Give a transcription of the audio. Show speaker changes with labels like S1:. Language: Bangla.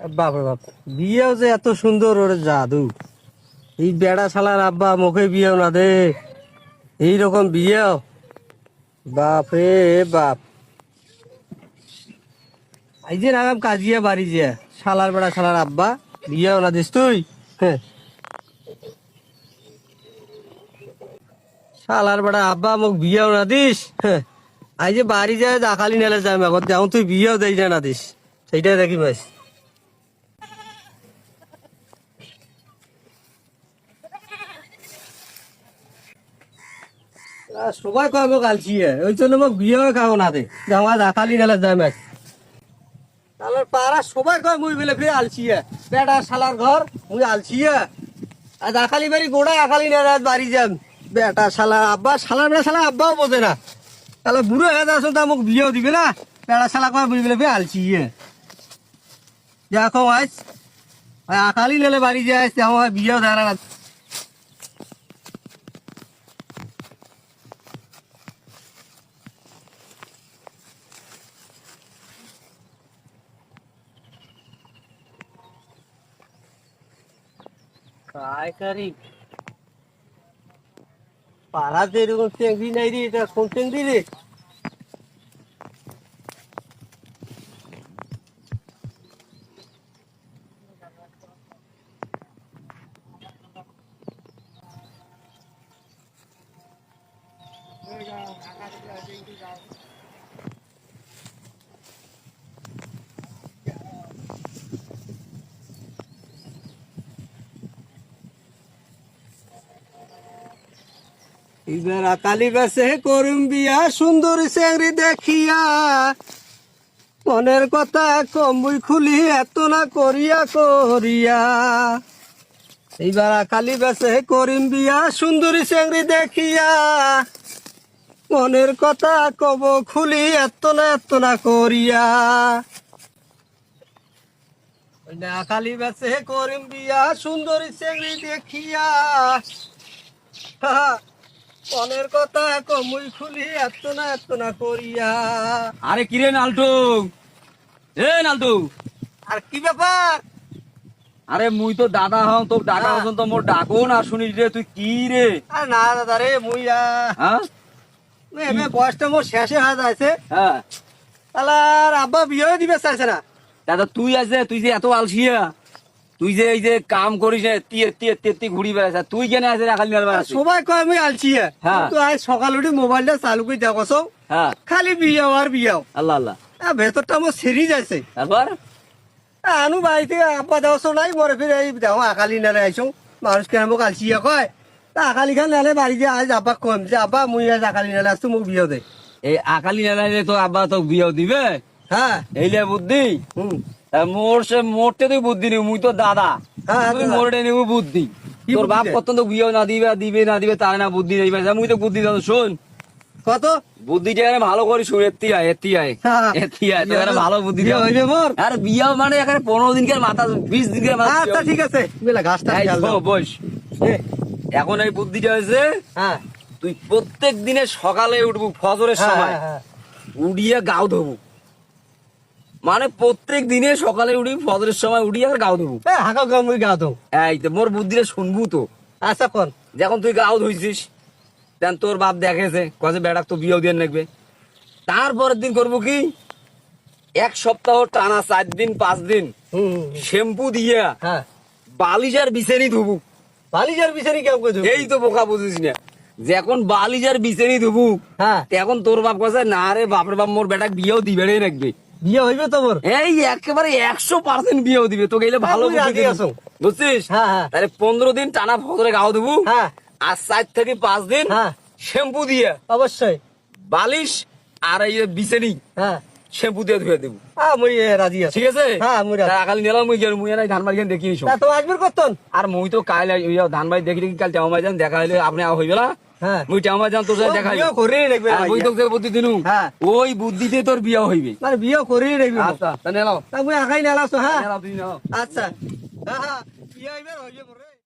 S1: বাপরে বাপ, বিয়েও যে এত সুন্দর, ওর জাদু। এই বেড়া শালার আব্বা মুখে বিয়েও না দে, এইরকম বিয়েও, বাপ রে বাপ। এই যে নাম কাজিয়া বাড়ি যে শালার বেড়া শালার আব্বা বিয়েও না দিস তুই। হ্যাঁ, শালার বেড়া আব্বা মোক বিয়েও না দিস। হ্যাঁ, আই যে বাড়ি যায় দাখালি নেলে যাই এখন যাও, তুই বিয়েও দেই না দিস, সেইটাই দেখি পাইস। সবাই কয় মোক আলছি, ওই জন্য মোক বিয়েও খাও না দে, আমার দাখালি নেলে যাই মাস। আমার পাড়া সবাই কয় মুই বেলে ফিরে আলছি, বেটা শালার ঘর মুই আলছি। আর দাখালি বাড়ি গোড়া আখালি নেলে বাড়ি যাম, বেটা শালার আব্বা, শালার বেড়া শালা আব্বাও বোঝে না। তাহলে বুড়ো হয়ে যাচ্ছ তা মোক বিয়েও দিবে না, বেড়া শালা কয় মুই বেলে ফিরে আলছি। দেখো আজ আকালি নেলে বাড়ি যায়, আমার বিয়েও দেয় না। काय करी पारात एरकम চেংড়ি নাই রে, এটা কোন চেংড়ি রে? এবার আকালি বেসে করুম বিয়া, সুন্দরী চেংড়ি দেখিয়া, মনের কথা কমুই খুলি এত না করিয়া করিয়া। এইবার আকালি বেসে করিম বিয়া, সুন্দরী চেংড়ি দেখিয়া, মনের কথা কব খুলি এত না করিয়া। আকালি বেসে করিম বিয়া, সুন্দরী চেংড়ি দেখিয়া, মনের কথা কমুই খুলি এত না করিয়া।
S2: আরে কিরে নালটু, এ নালটু,
S1: আর কি ব্যাপার?
S2: আরে মুই তো দাদা হম, তোর ডাকা পর্যন্ত মোর ডাকো না শুনিস রে, তুই কি রে?
S1: আর না দাদা রে, মুই
S2: হ্যাঁ
S1: বয়সটা মোর শেষে হাত আছে।
S2: হ্যাঁ,
S1: তাহলে আর আব্বা বিয়ে দিবে চাইছে না।
S2: দাদা তুই আছে, তুই যে এত আলসিয়া, তুই যে এই যে কাম করিস না, তেত্তি ঘুরি বেড়াইছ, তুই কেন আছে রাখালি মেলবার আছে?
S1: সবাই কয় আমি আলছি,
S2: হ্যাঁ।
S1: তো আজ সকাল উঠে মোবাইলটা চালু করে দেখো,
S2: হ্যাঁ,
S1: খালি বিয়ে আর বিয়ে।
S2: আল্লাহ আল্লাহ।
S1: ভেতরটা মোর সেরি যাইছে।
S2: তারপর
S1: আনু বাড়ি থেকে আব্বা দেওয়া নাই, মরে ফিরে এই দেখো আকালি নেলে আইসো, মানুষ কেন মোক আলছি কয়। তা আকালি খান নেলে বাড়ি যে আজ আব্বা কম যে আব্বা মুই আজ আকালি নেলে আসতো, মোক বিয়ে দে।
S2: এই আকালি নেলাইলে তো আব্বা তো বিয়েও দিবে।
S1: হ্যাঁ,
S2: এইলে বুদ্ধি।
S1: হুম,
S2: মোরতে তুই বুদ্ধি নিবি, মুই তো দাদা,
S1: হ্যাঁ,
S2: তুই
S1: দাদা।
S2: মোরটে নিবি বুদ্ধি।
S1: কি
S2: তোর
S1: বুদ্ধি
S2: বাপ
S1: রে?
S2: কত তো বিয়েও না দিবে তাই না বুদ্ধি নেই, মুই তো বুদ্ধি দাও শোন।
S1: কত
S2: বুদ্ধিটা এখানে ভালো করি শুন, এত্তি আয়
S1: হ্যাঁ।
S2: তো এখানে ভালো বুদ্ধি
S1: বিয়ে
S2: দাও।
S1: হইবে মোর?
S2: আর বিয়ে মানে এখানে 15 দিনকার মাথা, 20 দিনকার মাথা।
S1: আচ্ছা ঠিক আছে, বেলা ঘাসটা
S2: এই
S1: খেয়াল দাও।
S2: বস, এখন এই বুদ্ধিটা হয়েছে,
S1: হ্যাঁ,
S2: তুই প্রত্যেক দিনে সকালে উঠবু ফজরের
S1: হ্যাঁ,
S2: সময়,
S1: হ্যাঁ,
S2: উড়িয়ে গাও ধোবু। মানে প্রত্যেক দিনে সকালে উঠি ফজরের সময় উঠি আর গাও ধোবু।
S1: হ্যাঁ, হাঁকাও গাও মুই গা দাও।
S2: এই তো মোর বুদ্ধিটা শুনবু তো।
S1: আচ্ছা কোন?
S2: যখন তুই গাও ধুইছিস, তখন তোর বাপ দেখেছে কছে বেড়া তো বিয়েও দিয়ে নেবে। তারপরের দিন করবো কি, 1 সপ্তাহ টানা 4 দিন 5 দিন
S1: হুম,
S2: শ্যাম্পু দিয়ে
S1: হ্যাঁ,
S2: বালিজার বিছানি ধুবু।
S1: বালিজার বিছানি কেউ কই দেব?
S2: এই তো বোকা বুঝিস না, যখন বালিজার বিছানি ধুবু,
S1: হ্যাঁ,
S2: তখন তোর বাপ কাছে না রে বাপরে বাপ, মোর বেটা বিয়েও দিবে রে রাখবে।
S1: বিয়ে হইবে তো মোর।
S2: এই একেবারে 100% বিয়েও দিবে তোকে, এলে ভালো
S1: তুই
S2: বুদ্ধি
S1: রাজি
S2: দিবি।
S1: আছো?
S2: বুঝছিস?
S1: হ্যাঁ, হ্যাঁ,
S2: তাহলে 15 দিন টানা ফজরে গাও দেবু,
S1: হ্যাঁ,
S2: আর 4 থেকে 5 দিন
S1: হ্যাঁ,
S2: শ্যাম্পু দিয়ে
S1: অবশ্যই।
S2: বালিশ আর এই যে বিছানি
S1: হ্যাঁ,
S2: শ্যাম্পু দিয়ে ধুয়ে দেবো।
S1: মুই রাজি আছি।
S2: ঠিক আছে?
S1: হ্যাঁ, মুই রাজি।
S2: কালি নিলাম মুই গেল, মুই নাই ধান বাড়ি দেখি নিস।
S1: তা তো আসবে কতন?
S2: আর মুই তো কাল ধান বাড়ি দেখি কাল টেমা যান দেখা হইলে আপনি হইবে না।
S1: হ্যাঁ,
S2: মুই টেমা যান তোর সাথে দেখা
S1: বিয়ে করেই রাখবে
S2: হইবে। মুই তোকে বুদ্ধি দিনু,
S1: হ্যাঁ।
S2: ওই বুদ্ধিতে তোর বিয়ে হইবে।
S1: মানে বিয়ে করেই রাখবে।
S2: আচ্ছা তা নেলাও,
S1: তা মুই আখাই নেলাছো। হ্যাঁ,
S2: নেলাও তুই নাও।
S1: আচ্ছা, হ্যাঁ, হ্যাঁ, বিয়ে হইবে হইবে মোরে।